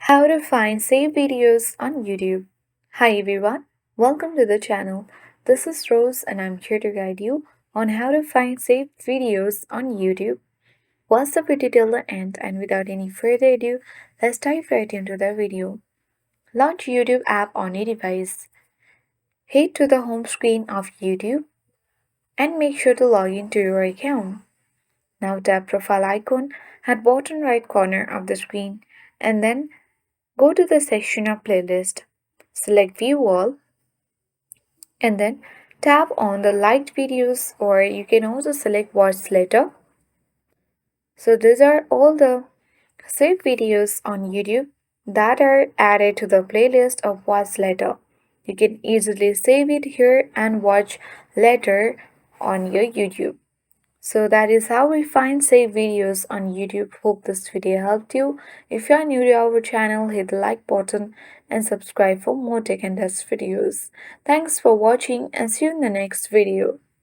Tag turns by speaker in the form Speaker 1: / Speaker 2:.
Speaker 1: How to find saved videos on YouTube. Hi everyone, welcome to the channel. This is Rose and I'm here to guide you on how to find saved videos on YouTube. Watch the video till the end and without any further ado, let's dive right into the video. Launch YouTube app on your device. Head to the home screen of YouTube and make sure to log into your account. Now tap profile icon at bottom right corner of the screen and then go to the section of playlist. Select view all and then tap on the liked videos, or you can also select watch later. So these are all the saved videos on YouTube that are added to the playlist of watch later. You can easily save it here and watch later on your YouTube. So that is how we find saved videos on YouTube. Hope this video helped you. If you are new to our channel, hit the like button and subscribe for more tech and test videos. Thanks for watching and see you in the next video.